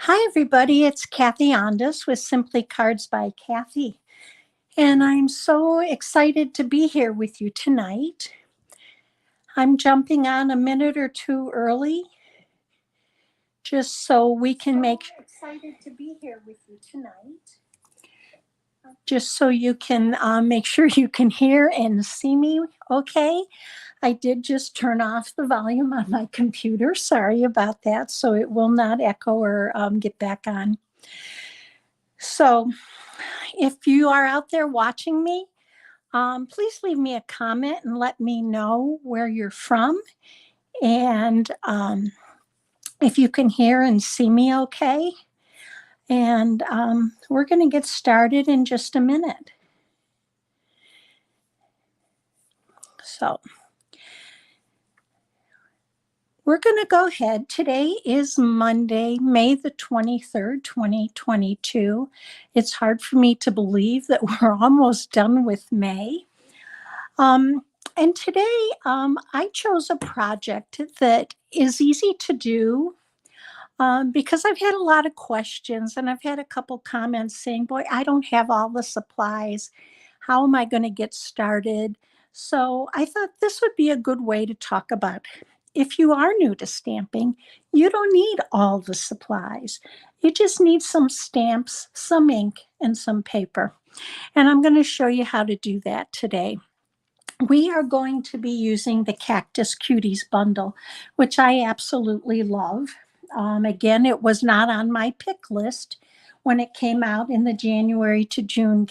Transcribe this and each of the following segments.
Hi, everybody. It's Kathy Ondas with Simply Cards by Kathy. And I'm so excited to be here with you tonight. I'm jumping on a minute or two early just so we can excited to be here with you tonight. Just so you can make sure you can hear and see me okay. I did just turn off the volume on my computer. Sorry about that. So it will not echo or get back on. So if you are out there watching me, please leave me a comment and let me know where you're from and if you can hear and see me okay. And we're going to get started in just a minute. So we're going to go ahead. Today is Monday, May the 23rd, 2022. It's hard for me to believe that we're almost done with May. And today I chose a project that is easy to do because I've had a lot of questions and I've had a couple comments saying, boy, I don't have all the supplies. How am I going to get started? So I thought this would be a good way to talk about if you are new to stamping, you don't need all the supplies. You just need some stamps, some ink, and some paper. And I'm going to show you how to do that today. We are going to be using the Cactus Cuties Bundle, which I absolutely love. Again, it was not on my pick list when it came out in the January to June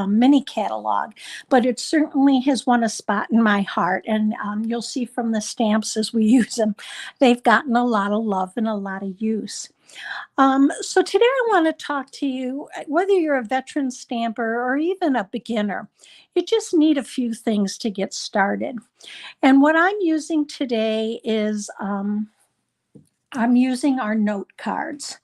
mini catalog, but it certainly has won a spot in my heart. And you'll see from the stamps as we use them, they've gotten a lot of love and a lot of use. So today I want to talk to you, whether you're a veteran stamper or even a beginner, you just need a few things to get started. And what I'm using today is I'm using our note cards.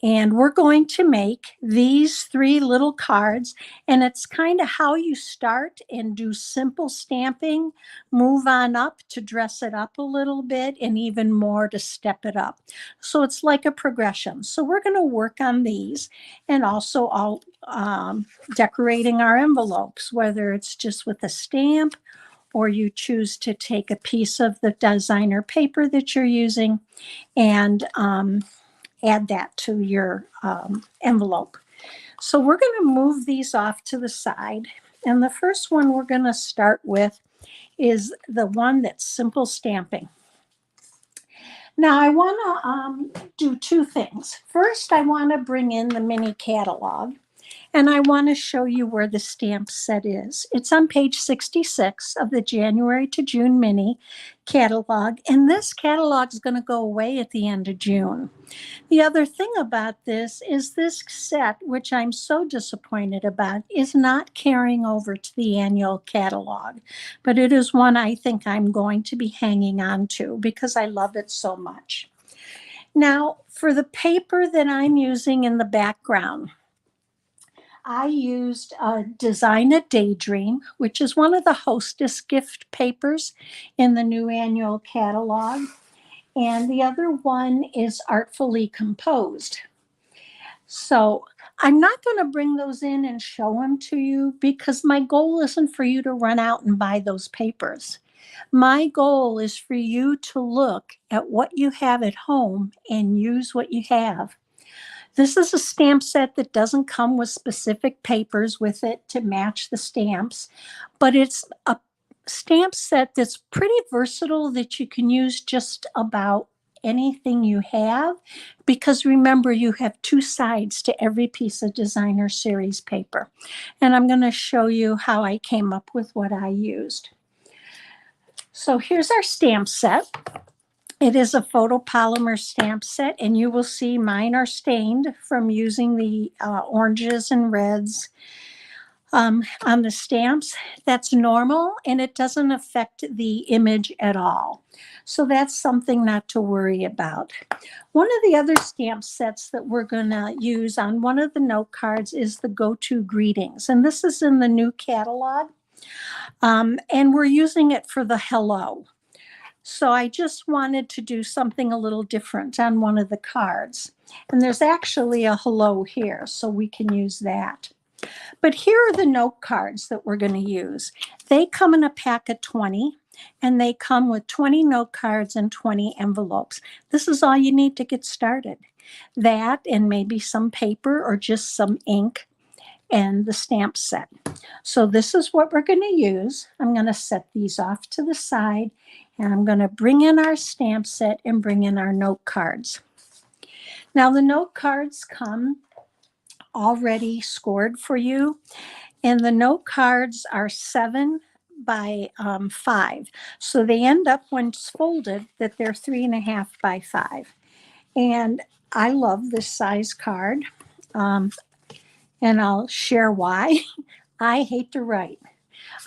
And we're going to make these 3 little cards, and it's kind of how you start and do simple stamping, move on up to dress it up a little bit, and even more to step it up. So it's like a progression. So we're going to work on these and also all decorating our envelopes, whether it's just with a stamp or you choose to take a piece of the designer paper that you're using and add that to your envelope. So we're going to move these off to the side. And the first one we're going to start with is the one that's simple stamping. Now I want to do 2 things. First, I want to bring in the mini catalog. And I want to show you where the stamp set is. It's on page 66 of the January to June mini catalog. And this catalog is going to go away at the end of June. The other thing about this is this set, which I'm so disappointed about, is not carrying over to the annual catalog. But it is one I think I'm going to be hanging on to because I love it so much. Now, for the paper that I'm using in the background, I used Design a Daydream, which is one of the hostess gift papers in the new annual catalog. And the other one is Artfully Composed. So I'm not going to bring those in and show them to you because my goal isn't for you to run out and buy those papers. My goal is for you to look at what you have at home and use what you have. This is a stamp set that doesn't come with specific papers with it to match the stamps, but it's a stamp set that's pretty versatile that you can use just about anything you have, because remember, you have 2 sides to every piece of designer series paper. And I'm going to show you how I came up with what I used. So here's our stamp set. It is a photopolymer stamp set, and you will see mine are stained from using the oranges and reds on the stamps. That's normal, and it doesn't affect the image at all. So that's something not to worry about. One of the other stamp sets that we're going to use on one of the note cards is the Go-To Greetings, and this is in the new catalog, and we're using it for the hello. So I just wanted to do something a little different on one of the cards. And there's actually a hello here, so we can use that. But here are the note cards that we're going to use. They come in a pack of 20, and they come with 20 note cards and 20 envelopes. This is all you need to get started. That and maybe some paper or just some ink and the stamp set. So this is what we're going to use. I'm going to set these off to the side, and I'm going to bring in our stamp set and bring in our note cards. Now the note cards come already scored for you, and the note cards are 7 by 5. So they end up, when it's folded, that they're 3.5 by 5. And I love this size card. And I'll share why. I hate to write.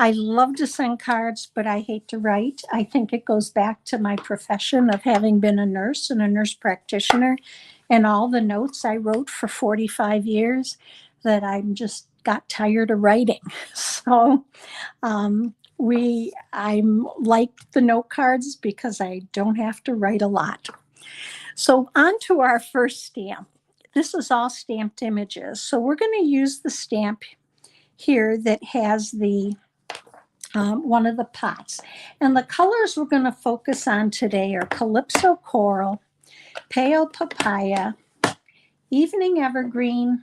I love to send cards, but I hate to write. I think it goes back to my profession of having been a nurse and a nurse practitioner, and all the notes I wrote for 45 years that I'm just got tired of writing. So I'm like the note cards because I don't have to write a lot. So on to our first stamp. This is all stamped images. So we're going to use the stamp here that has the one of the pots. And the colors we're going to focus on today are Calypso Coral, Pale Papaya, Evening Evergreen,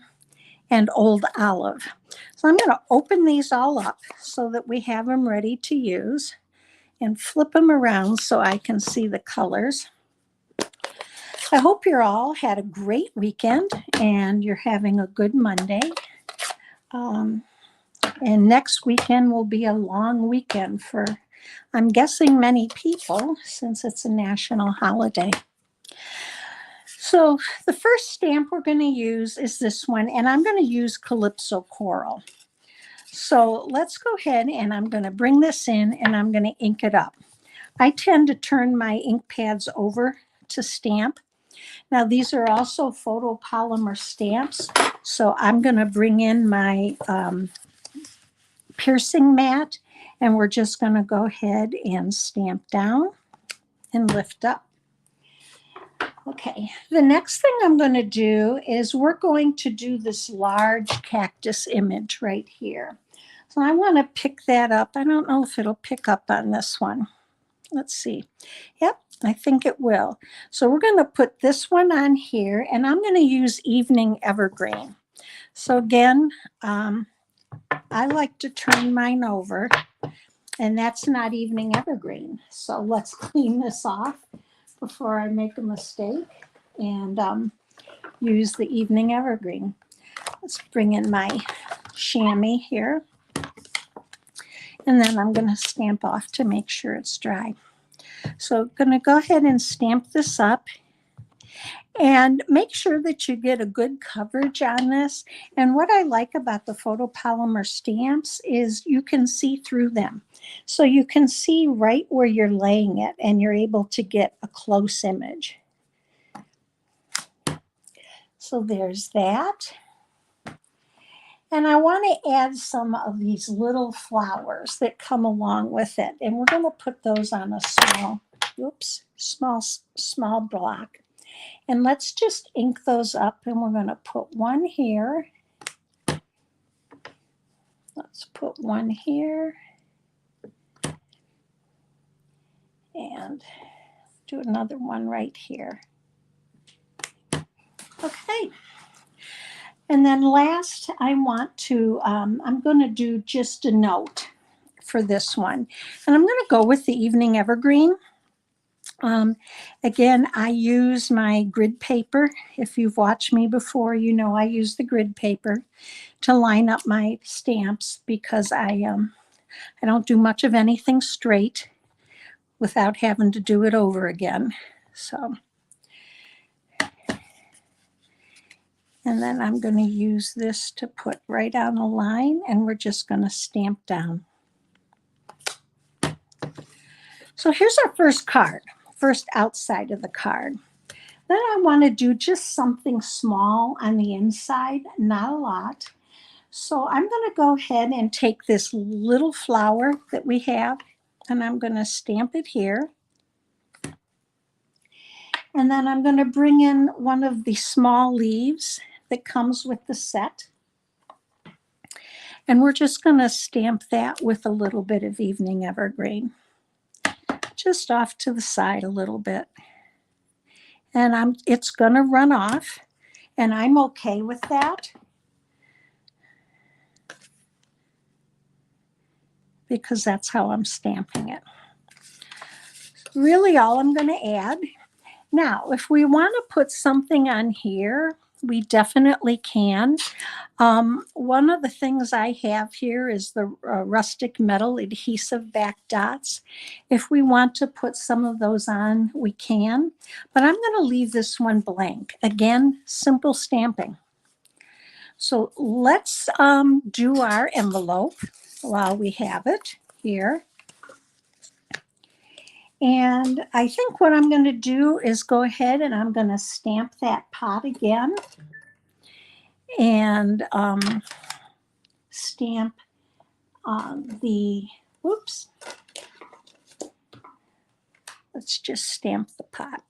and Old Olive. So I'm going to open these all up so that we have them ready to use, and flip them around so I can see the colors. I hope you're all had a great weekend and you're having a good Monday. And next weekend will be a long weekend for, I'm guessing, many people, since it's a national holiday. So the first stamp we're going to use is this one, and I'm going to use Calypso Coral. So let's go ahead, and I'm going to bring this in and I'm going to ink it up. I tend to turn my ink pads over to stamp. Now these are also photopolymer stamps, so I'm going to bring in my piercing mat, and we're just going to go ahead and stamp down and lift up. Okay, the next thing I'm going to do is we're going to do this large cactus image right here. So I want to pick that up. I don't know if it'll pick up on this one. Let's see. Yep, I think it will. So we're going to put this one on here, and I'm going to use Evening Evergreen. So again, I like to turn mine over, and that's not Evening Evergreen. So let's clean this off before I make a mistake and use the Evening Evergreen. Let's bring in my chamois here, and then I'm going to stamp off to make sure it's dry. So I'm going to go ahead and stamp this up, and make sure that you get a good coverage on this. And what I like about the photopolymer stamps is you can see through them. So you can see right where you're laying it, and you're able to get a close image. So there's that. And I want to add some of these little flowers that come along with it. And we're going to put those on a small block. And let's just ink those up, and we're going to put one here. Let's put one here. And do another one right here. Okay. And then last, I want to, I'm going to do just a note for this one. And I'm going to go with the Evening Evergreen. Again, I use my grid paper. If you've watched me before, you know I use the grid paper to line up my stamps, because I don't do much of anything straight without having to do it over again. So, and then I'm going to use this to put right on a line, and we're just going to stamp down. So here's our first card, first outside of the card. Then I want to do just something small on the inside, not a lot. So I'm going to go ahead and take this little flower that we have, and I'm going to stamp it here. And then I'm going to bring in one of the small leaves that comes with the set. And we're just going to stamp that with a little bit of evening evergreen, just off to the side a little bit. And it's going to run off, and I'm okay with that because that's how I'm stamping it. Really all I'm going to add. Now, if we want to put something on here, we definitely can. One of the things I have here is the rustic metal adhesive back dots. If we want to put some of those on, we can, but I'm going to leave this one blank. Again, simple stamping. So let's do our envelope while we have it here. And I think what I'm going to do is go ahead and I'm going to stamp that pot again. And stamp whoops, let's just stamp the pot.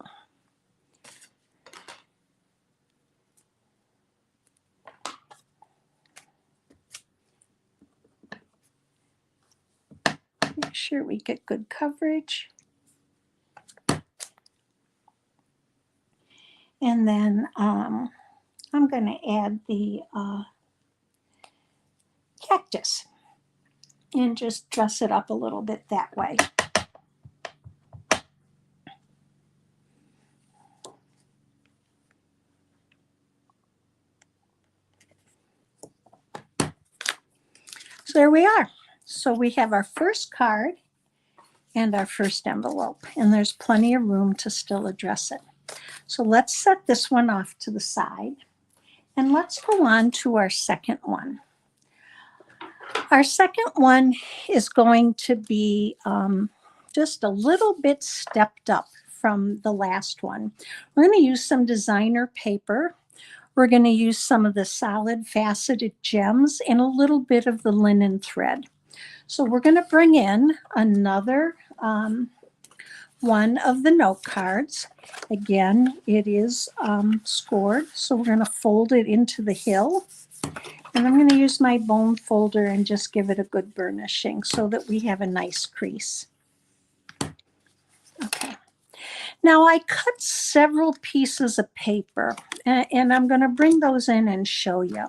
Make sure we get good coverage. And then I'm going to add the cactus and just dress it up a little bit that way. So there we are. So we have our first card and our first envelope, and there's plenty of room to still address it. So let's set this one off to the side, and let's go on to our second one. Our second one is going to be just a little bit stepped up from the last one. We're going to use some designer paper. We're going to use some of the solid faceted gems and a little bit of the linen thread. So we're going to bring in another one of the note cards. Again, it is scored, so we're going to fold it into the hill. And I'm going to use my bone folder and just give it a good burnishing so that we have a nice crease. Okay. Now I cut several pieces of paper, and I'm going to bring those in and show you.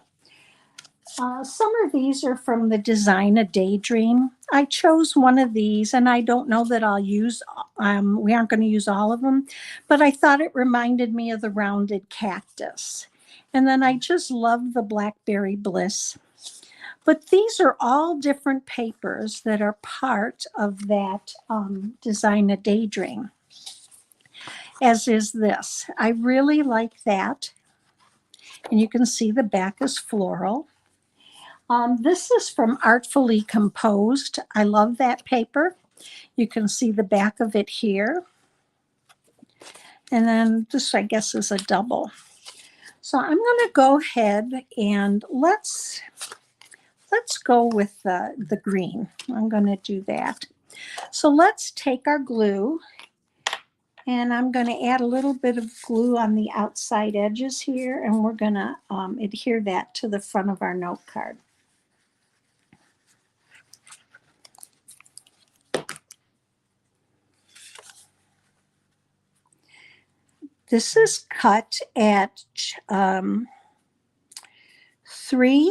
Some of these are from the Design a Daydream. I chose one of these, and I don't know that I'll use, we aren't going to use all of them, but I thought it reminded me of the rounded cactus. And then I just love the Blackberry Bliss. But these are all different papers that are part of that Design a Daydream, as is this. I really like that. And you can see the back is floral. This is from Artfully Composed. I love that paper. You can see the back of it here. And then this, I guess, is a double. So I'm going to go ahead and let's go with the green. I'm going to do that. So let's take our glue, and I'm going to add a little bit of glue on the outside edges here, and we're going to adhere that to the front of our note card. This is cut at 3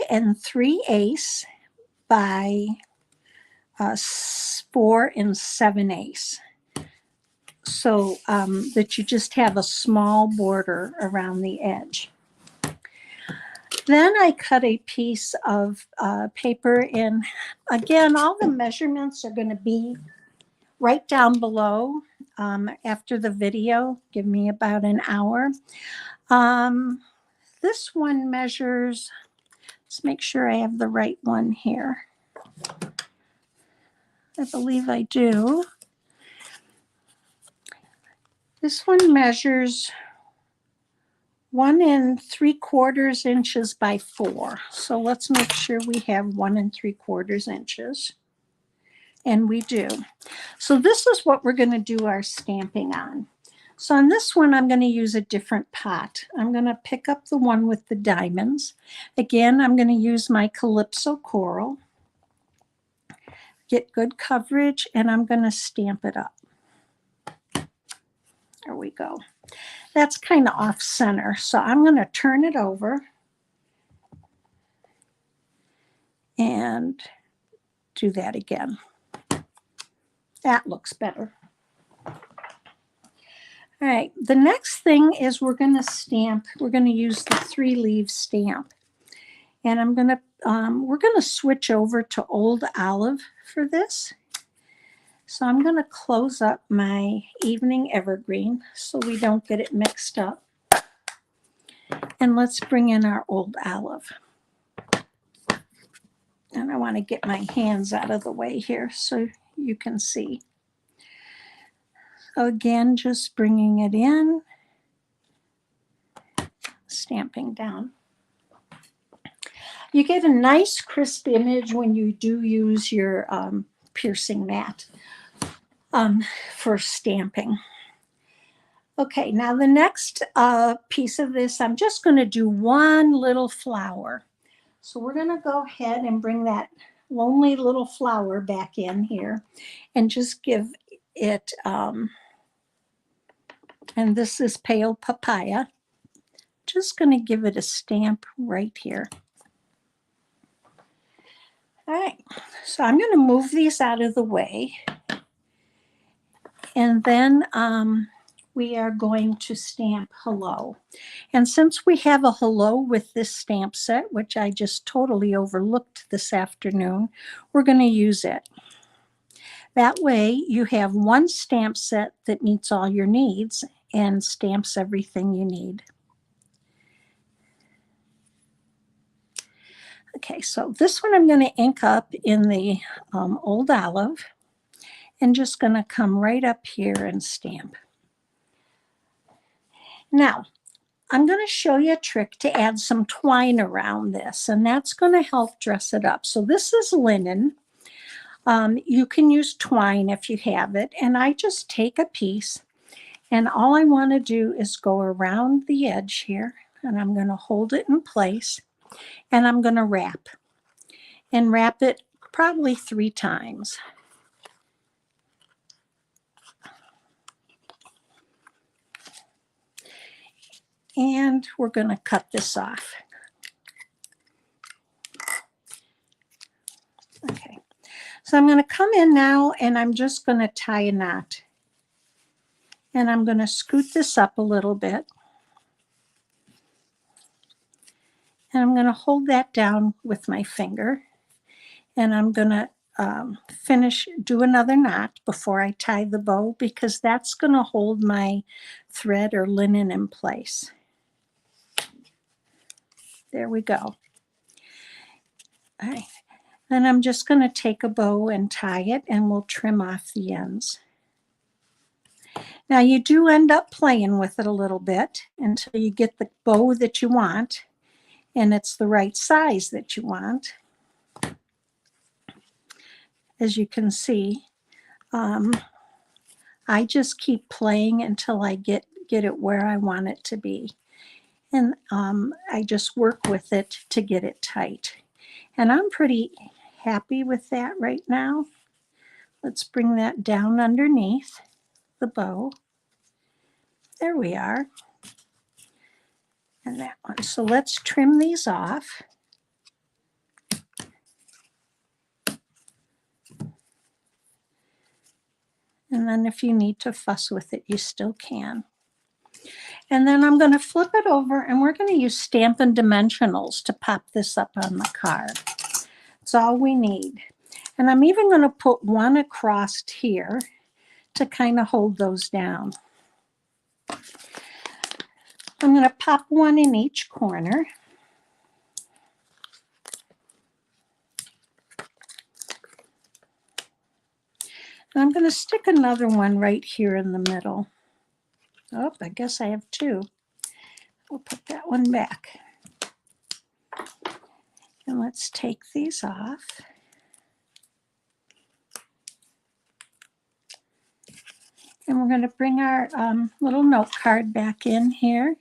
3/8 by 4 7/8. So that you just have a small border around the edge. Then I cut a piece of paper in. Again, all the measurements are going to be right down below after the video. Give me about an hour. This one measures, let's make sure I have the right one here. I believe I do. This one measures 1 3/4 inches by 4. So let's make sure we have 1 3/4 inches. And we do. So this is what we're going to do our stamping on. So on this one, I'm going to use a different pot. I'm going to pick up the one with the diamonds. Again, I'm going to use my Calypso coral. Get good coverage, and I'm going to stamp it up. There we go. That's kind of off center, so I'm going to turn it over and do that again. That looks better. All right, the next thing is we're going to stamp. We're going to use the 3-leaf stamp. And we're going to switch over to Old Olive for this. So I'm going to close up my Evening Evergreen so we don't get it mixed up. And let's bring in our Old Olive. And I want to get my hands out of the way here so you can see. So again, just bringing it in, stamping down. You get a nice crisp image when you do use your piercing mat for stamping. Okay, now the next piece of this, I'm just going to do one little flower. So we're going to go ahead and bring that lonely little flower back in here and just give it, and this is Pale Papaya, just going to give it a stamp right here. All right, so I'm going to move these out of the way, and then we are going to stamp hello. And since we have a hello with this stamp set, which I just totally overlooked this afternoon, we're going to use it. That way you have one stamp set that meets all your needs and stamps everything you need. Okay, so this one I'm going to ink up in the Old Olive and just going to come right up here and stamp. Now, I'm going to show you a trick to add some twine around this, and that's going to help dress it up. So this is linen. You can use twine if you have it, and I just take a piece, and all I want to do is go around the edge here, and I'm going to hold it in place, and I'm going to wrap, and wrap it probably 3 times. And we're going to cut this off. Okay, so I'm going to come in now and I'm just going to tie a knot. And I'm going to scoot this up a little bit. And I'm going to hold that down with my finger. And I'm going to do another knot before I tie the bow, because that's going to hold my thread or linen in place. There we go. All right. Then I'm just going to take a bow and tie it, and we'll trim off the ends. Now you do end up playing with it a little bit until you get the bow that you want, and it's the right size that you want. As you can see, I just keep playing until I get it where I want it to be. And I just work with it to get it tight. And I'm pretty happy with that right now. Let's bring that down underneath the bow. There we are. And that one. So let's trim these off. And then if you need to fuss with it, you still can. And then I'm going to flip it over, and we're going to use Stampin' Dimensionals to pop this up on the card. That's all we need. And I'm even going to put one across here to kind of hold those down. I'm going to pop one in each corner. And I'm going to stick another one right here in the middle. Oh, I guess I have 2. We'll put that one back. And let's take these off. And we're going to bring our little note card back in here.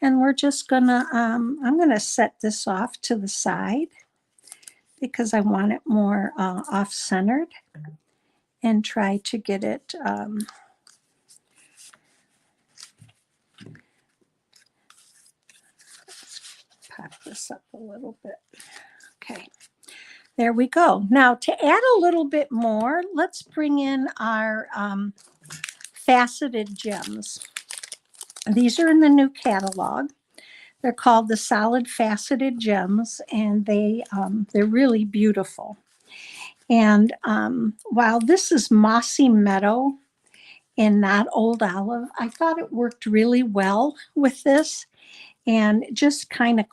And we're just going to, I'm going to set this off to the side because I want it more off-centered, and try to get it pop this up a little bit. Okay, there we go. Now to add a little bit more, let's bring in our faceted gems. These are in the new catalog. They're called the solid faceted gems, and they're really beautiful. And while this is mossy meadow and not old olive, I thought it worked really well with this, and just kind of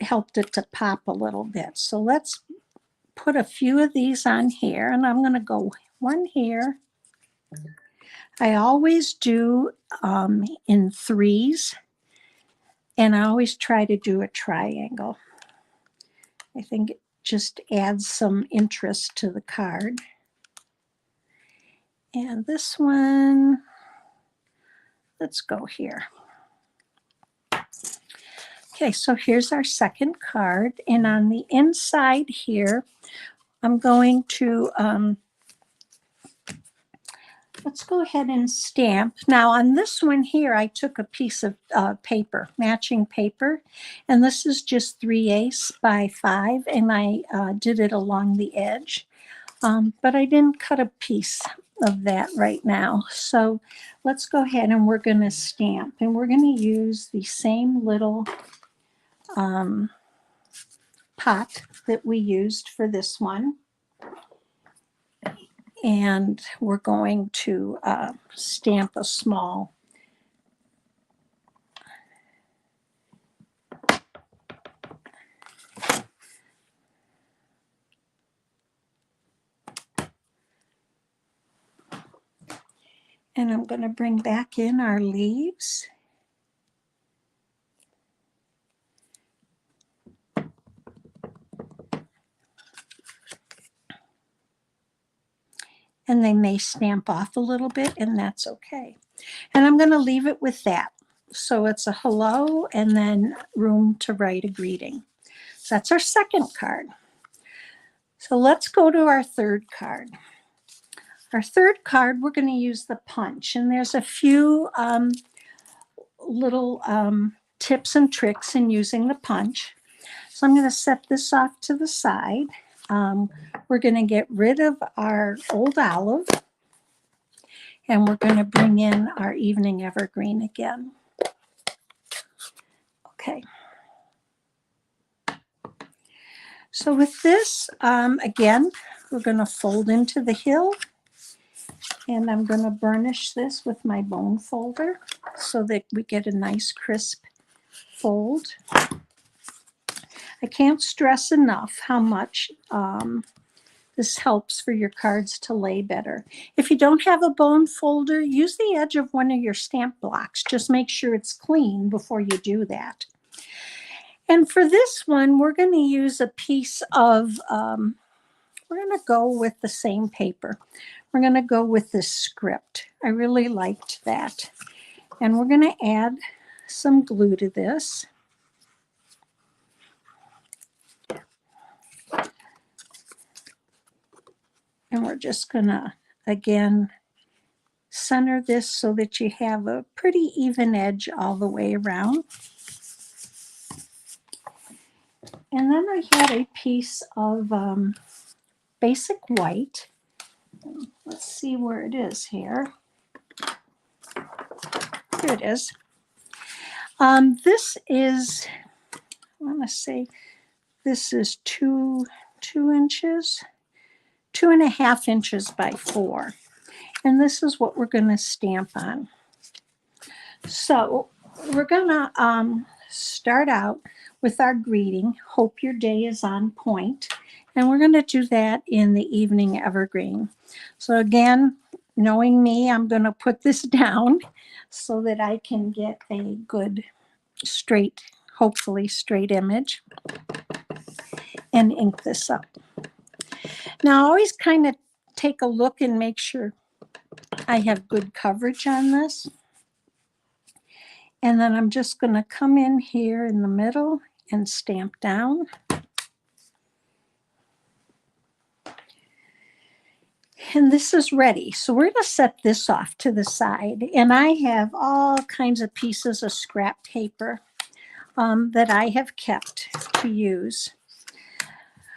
helped it to pop a little bit. So let's put a few of these on here, and I'm going to go one here. I always do in threes, and I always try to do a triangle. I think it just adds some interest to the card. And this one, let's go here. Okay, so here's our second card. And on the inside here, I'm going to, let's go ahead and stamp. Now on this one here, I took a piece of paper, matching paper, and this is just 3/8 by 5, and I did it along the edge. But I didn't cut a piece of that right now. So let's go ahead and we're going to stamp, and we're going to use the same little pot that we used for this one. And we're going to stamp a small and I'm going to bring back in our leaves. And they may stamp off a little bit, and that's okay. And I'm going to leave it with that. So it's a hello and then room to write a greeting. So that's our second card. So let's go to our third card. Our third card, we're going to use the punch. And there's a few little tips and tricks in using the punch. So I'm going to set this off to the side. We're going to get rid of our old olive, and we're going to bring in our evening evergreen again. Okay. So with this, again, we're going to fold into the hill, and I'm going to burnish this with my bone folder so that we get a nice crisp fold. I can't stress enough how much this helps for your cards to lay better. If you don't have a bone folder, use the edge of one of your stamp blocks. Just make sure it's clean before you do that. And for this one, we're going to use a piece of, we're going to go with the same paper. We're going to go with this script. I really liked that. And we're going to add some glue to this. And we're just going to, again, center this so that you have a pretty even edge all the way around. And then I had a piece of basic white. Let's see where it is here. Here it is. This is, I want to say, this is 2 inches. 2.5 inches by 4. And this is what we're going to stamp on. So we're going to start out with our greeting, hope your day is on point. And we're going to do that in the evening evergreen. So again, knowing me, I'm going to put this down so that I can get a good straight, hopefully straight image, and ink this up. Now, I always kind of take a look and make sure I have good coverage on this. And then I'm just going to come in here in the middle and stamp down. And this is ready. So we're going to set this off to the side. And I have all kinds of pieces of scrap paper that I have kept to use.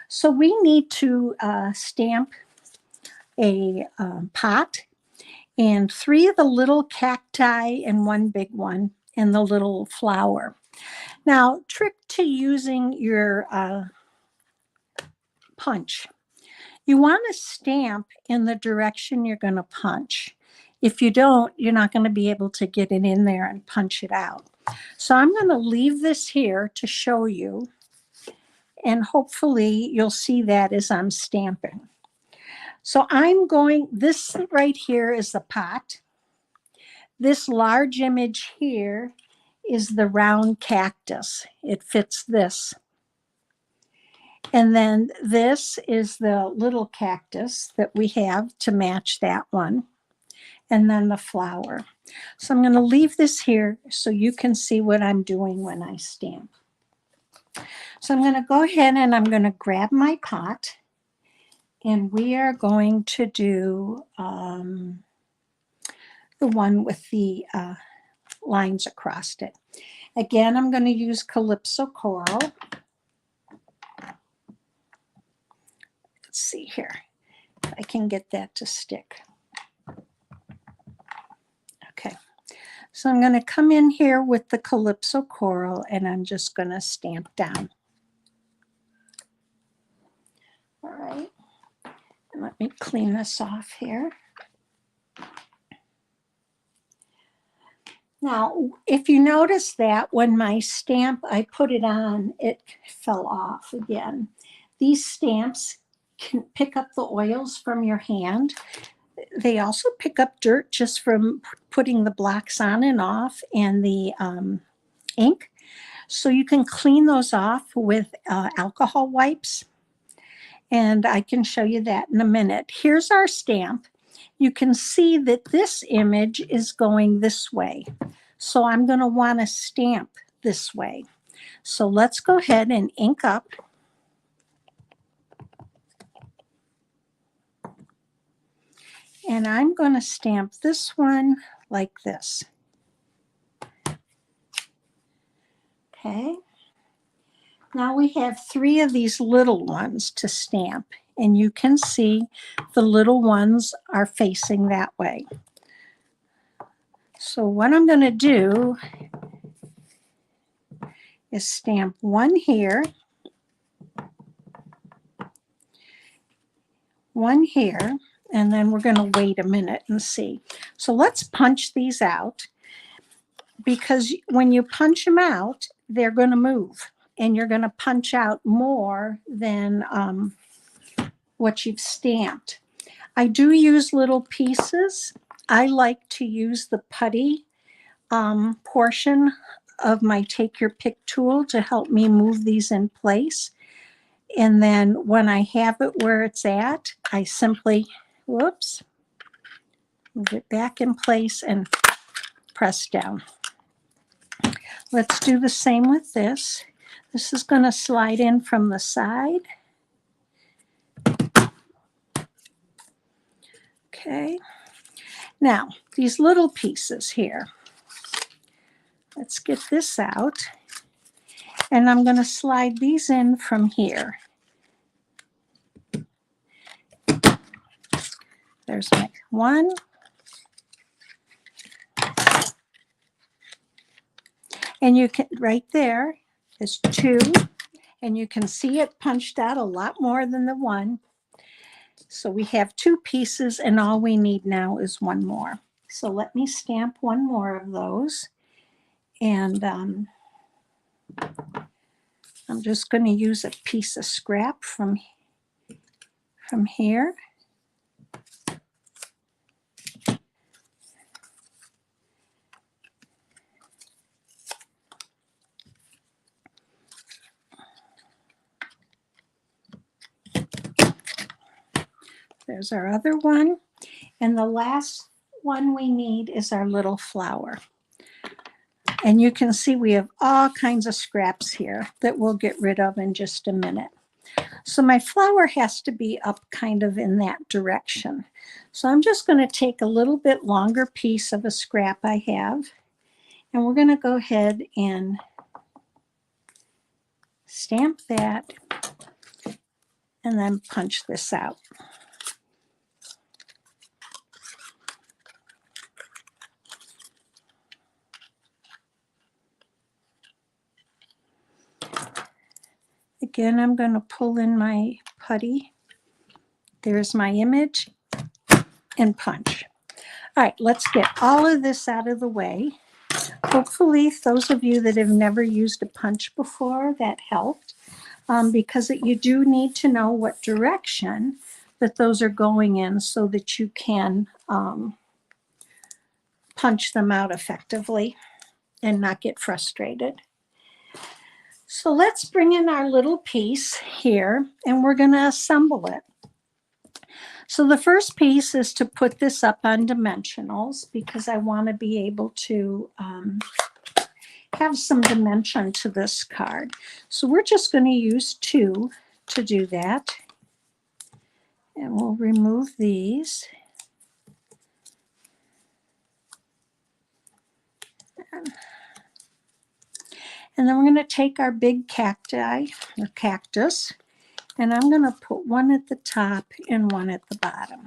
So we need to stamp a pot and 3 of the little cacti and 1 big one and the little flower. Now, trick to using your punch. You want to stamp in the direction you're going to punch. If you don't, you're not going to be able to get it in there and punch it out. So I'm going to leave this here to show you, and hopefully you'll see that as I'm stamping. So this right here is the pot. This large image here is the round cactus. It fits this. And then this is the little cactus that we have to match that one. And then the flower. So I'm going to leave this here so you can see what I'm doing when I stamp. So I'm going to go ahead and I'm going to grab my pot. And we are going to do the one with the lines across it. Again, I'm going to use Calypso Coral. Let's see here if I can get that to stick. Okay, so I'm going to come in here with the Calypso Coral and I'm just going to stamp down. All right, and let me clean this off here. Now, if you notice that when my stamp, I put it on, it fell off again. These stamps can pick up the oils from your hand. They also pick up dirt just from putting the blocks on and off and the ink. So you can clean those off with alcohol wipes. And I can show you that in a minute. Here's our stamp. You can see that this image is going this way. So I'm going to want to stamp this way. So let's go ahead and ink up. And I'm going to stamp this one like this. Okay. Now we have 3 of these little ones to stamp. And you can see the little ones are facing that way. So what I'm going to do is stamp one here, one here, and then we're going to wait a minute and see. So let's punch these out, because when you punch them out, they're going to move and you're going to punch out more than what you've stamped. I do use little pieces. I like to use the putty portion of my Take Your Pick tool to help me move these in place. And then when I have it where it's at, I simply, whoops, move it back in place and press down. Let's do the same with this. This is going to slide in from the side. Okay. Now, these little pieces here. Let's get this out. And I'm going to slide these in from here. There's my one. And you can, right there is 2. And you can see it punched out a lot more than the 1. So we have 2 pieces and all we need now is 1 more. So let me stamp 1 more of those. And I'm just going to use a piece of scrap from here. There's our other one. And the last one we need is our little flower. And you can see we have all kinds of scraps here that we'll get rid of in just a minute. So my flower has to be up kind of in that direction. So I'm just going to take a little bit longer piece of a scrap I have, and we're going to go ahead and stamp that and then punch this out. Again, I'm going to pull in my putty. There's my image and punch. All right, let's get all of this out of the way. Hopefully, those of you that have never used a punch before, that helped, because you do need to know what direction that those are going in so that you can punch them out effectively and not get frustrated. So let's bring in our little piece here, and we're going to assemble it. So the first piece is to put this up on dimensionals because I want to be able to have some dimension to this card. So we're just going to use 2 to do that. And we'll remove these. And then we're going to take our big cacti or cactus, and I'm going to put one at the top and one at the bottom.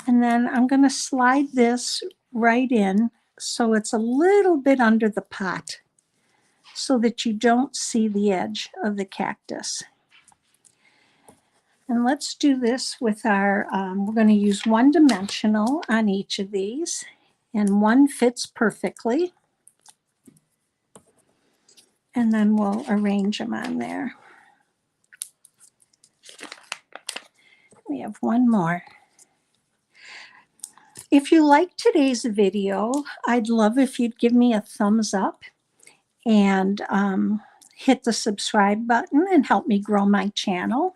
And then I'm going to slide this right in so it's a little bit under the pot so that you don't see the edge of the cactus. And let's do this with our, we're going to use 1 dimensional on each of these, and one fits perfectly. And then we'll arrange them on there. We have one more. If you like today's video, I'd love if you'd give me a thumbs up and hit the subscribe button and help me grow my channel.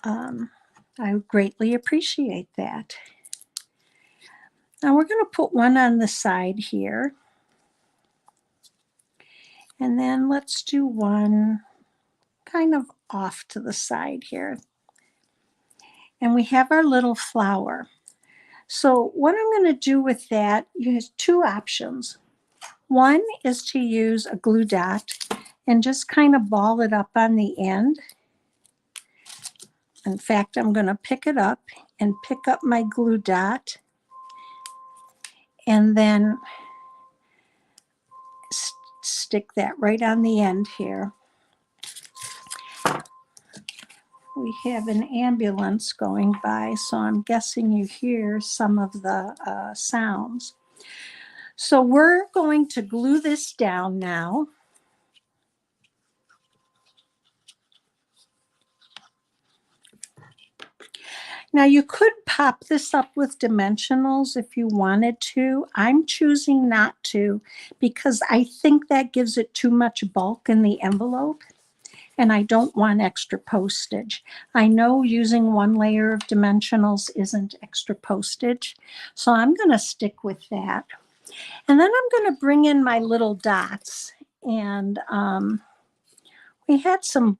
I would greatly appreciate that. Now we're going to put one on the side here. And then let's do one kind of off to the side here. And we have our little flower. So what I'm going to do with that, you have 2 options. One is to use a glue dot and just kind of ball it up on the end. In fact, I'm going to pick it up and pick up my glue dot and then stick that right on the end here. We have an ambulance going by, so I'm guessing you hear some of the sounds. So we're going to glue this down now. Now you could pop this up with dimensionals if you wanted to. I'm choosing not to because I think that gives it too much bulk in the envelope, and I don't want extra postage. I know using 1 layer of dimensionals isn't extra postage, so I'm going to stick with that. And then I'm going to bring in my little dots, and I had some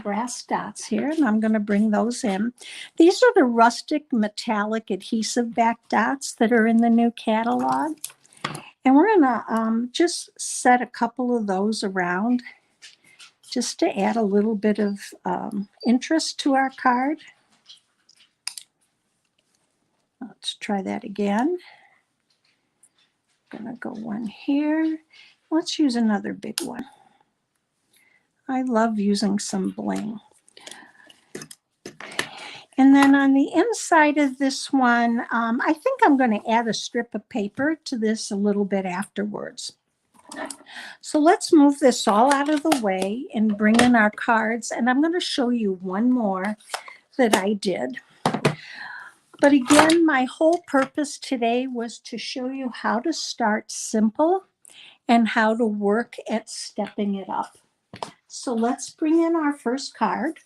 brass dots here, and I'm going to bring those in. These are the rustic metallic adhesive back dots that are in the new catalog. And we're going to just set a couple of those around just to add a little bit of interest to our card. Let's try that again. I'm going to go one here. Let's use another big one. I love using some bling. And then on the inside of this one, I think I'm going to add a strip of paper to this a little bit afterwards. So let's move this all out of the way and bring in our cards. And I'm going to show you one more that I did. But again, my whole purpose today was to show you how to start simple and how to work at stepping it up. So let's bring in our first card.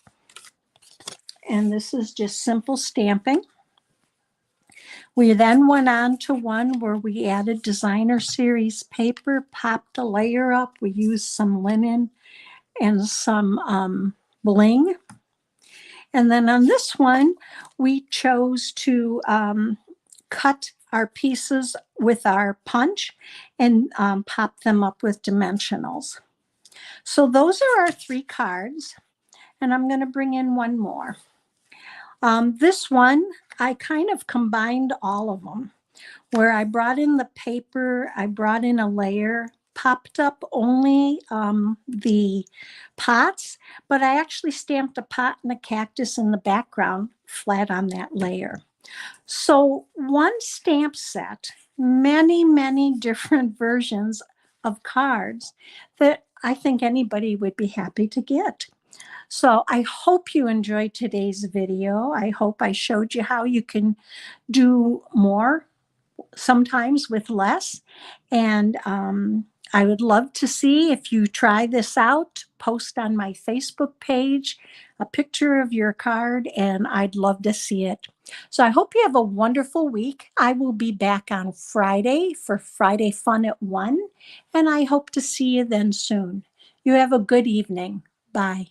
And this is just simple stamping. We then went on to one where we added designer series paper, popped a layer up. We used some linen and some bling. And then on this one, we chose to cut our pieces with our punch and pop them up with dimensionals. So those are our 3 cards. And I'm going to bring in one more. This one, I kind of combined all of them, where I brought in the paper, I brought in a layer, popped up only the pots, but I actually stamped a pot and a cactus in the background flat on that layer. So one stamp set, many, many different versions of cards that I think anybody would be happy to get. So I hope you enjoyed today's video. I hope I showed you how you can do more sometimes with less. And I would love to see if you try this out, post on my Facebook page a picture of your card, and I'd love to see it. So I hope you have a wonderful week. I will be back on Friday for Friday Fun at 1, and I hope to see you then soon. You have a good evening. Bye.